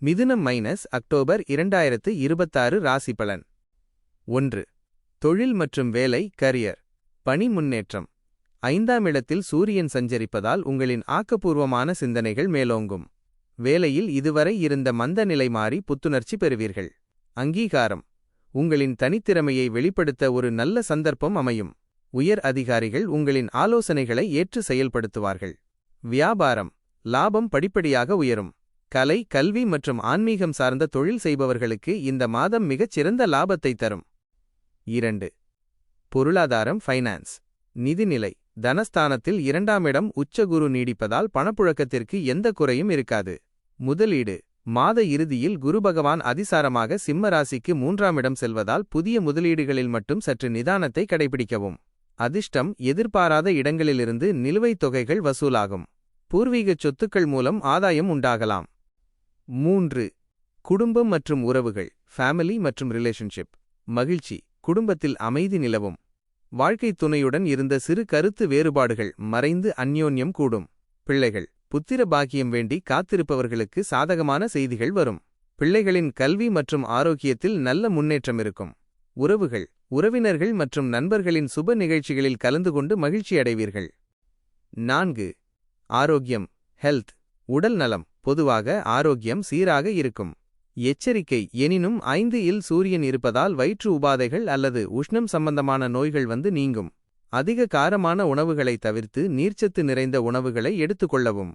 மிதுனம் அக்டோபர் 2026 ராசி பலன். 1. தொழில் மற்றும் வேலை கரியர். பணி முன்னேற்றம். 5ஆம் இடத்தில் சூரியன் சஞ்சரிப்பதால் உங்களின் ஆக்கப்பூர்வமான சிந்தனைகள் மேலோங்கும். வேலையில் இதுவரை இருந்த மந்த நிலை மாறி புத்துணர்ச்சி பெறுவீர்கள். அங்கீகாரம். உங்களின் தனித்திறமையை வெளிப்படுத்த ஒரு நல்ல சந்தர்ப்பம் அமையும். உயர் அதிகாரிகள் உங்களின் ஆலோசனைகளை ஏற்று செயல்படுத்துவார்கள். வியாபாரம். லாபம் படிப்படியாக உயரும். கலை, கல்வி மற்றும் ஆன்மீகம் சார்ந்த தொழில் செய்பவர்களுக்கு இந்த மாதம் மிகச் சிறந்த லாபத்தை தரும். 2. பொருளாதாரம் ஃபைனான்ஸ். நிதிநிலை. தனஸ்தானத்தில் 2ஆம் இடம் உச்சகுரு நீடிப்பதால் பணப்புழக்கத்திற்கு எந்த குறையும் இருக்காது. முதலீடு. மாத இறுதியில் குரு பகவான் அதிசாரமாக சிம்ம ராசிக்கு 3ஆம் இடம் செல்வதால் புதிய முதலீடுகளில் மட்டும் சற்று நிதானத்தை கடைபிடிக்கவும். அதிர்ஷ்டம். எதிர்பாராத இடங்களிலிருந்து நிலுவைத் தொகைகள் வசூலாகும். பூர்வீக சொத்துக்கள் மூலம் ஆதாயம் உண்டாகலாம். 3. குடும்பம் மற்றும் உறவுகள் ஃபேமிலி மற்றும் ரிலேஷன்ஷிப். மகிழ்ச்சி. குடும்பத்தில் அமைதி நிலவும். வாழ்க்கைத் துணையுடன் இருந்த சிறு கருத்து வேறுபாடுகள் மறைந்து அந்யோன்யம் கூடும். பிள்ளைகள். புத்திர பாக்கியம் வேண்டி காத்திருப்பவர்களுக்கு சாதகமான செய்திகள் வரும். பிள்ளைகளின் கல்வி மற்றும் ஆரோக்கியத்தில் நல்ல முன்னேற்றம் இருக்கும். உறவுகள். உறவினர்கள் மற்றும் நண்பர்களின் சுப நிகழ்ச்சிகளில் கலந்து கொண்டு மகிழ்ச்சியடைவீர்கள். 4. ஆரோக்கியம் ஹெல்த். உடல் நலம். பொதுவாக ஆரோக்கியம் சீராக இருக்கும். எச்சரிக்கை. எனினும் 5 இல் சூரியன் இருப்பதால் வயிற்று உபாதைகள் அல்லது உஷ்ணம் சம்பந்தமான நோய்கள் வந்து நீங்கும். அதிக காரமான உணவுகளை தவிர்த்து நீர்ச்சத்து நிறைந்த உணவுகளை எடுத்துக்கொள்ளவும்.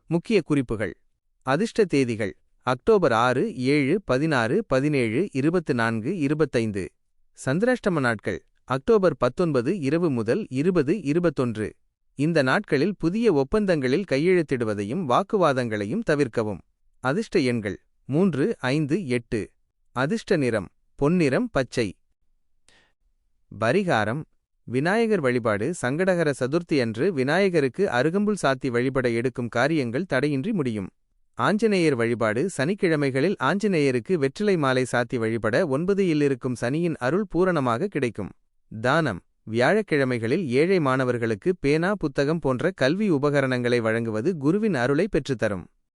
முக்கிய குறிப்புகள். அதிர்ஷ்ட தேதிகள். அக்டோபர் 6, 7, 16, 17, 24, 25. சந்திராஷ்டம நாட்கள். அக்டோபர் 19 இரவு முதல் 20, 21. இந்த நாட்களில் புதிய ஒப்பந்தங்களில் கையெழுத்திடுவதையும் வாக்குவாதங்களையும் தவிர்க்கவும். அதிர்ஷ்ட எண்கள் 3, 5, 8. அதிர்ஷ்ட நிறம் பொன்னிறம், பச்சை. பரிகாரம். விநாயகர் வழிபாடு. சங்கடகர சதுர்த்தி அன்று விநாயகருக்கு அருகம்புல் சாத்தி வழிபட எடுக்கும் காரியங்கள் தடையின்றி முடியும். ஆஞ்சநேயர் வழிபாடு. சனிக்கிழமைகளில் ஆஞ்சநேயருக்கு வெற்றிலை மாலை சாத்தி வழிபட 9 இல் இருக்கும் சனியின் அருள் பூரணமாக கிடைக்கும். தானம். வியாழக்கிழமைகளில் ஏழை மாணவர்களுக்கு பேனா, புத்தகம் போன்ற கல்வி உபகரணங்களை வழங்குவது குருவின் அருளை பெற்றுத்தரும்.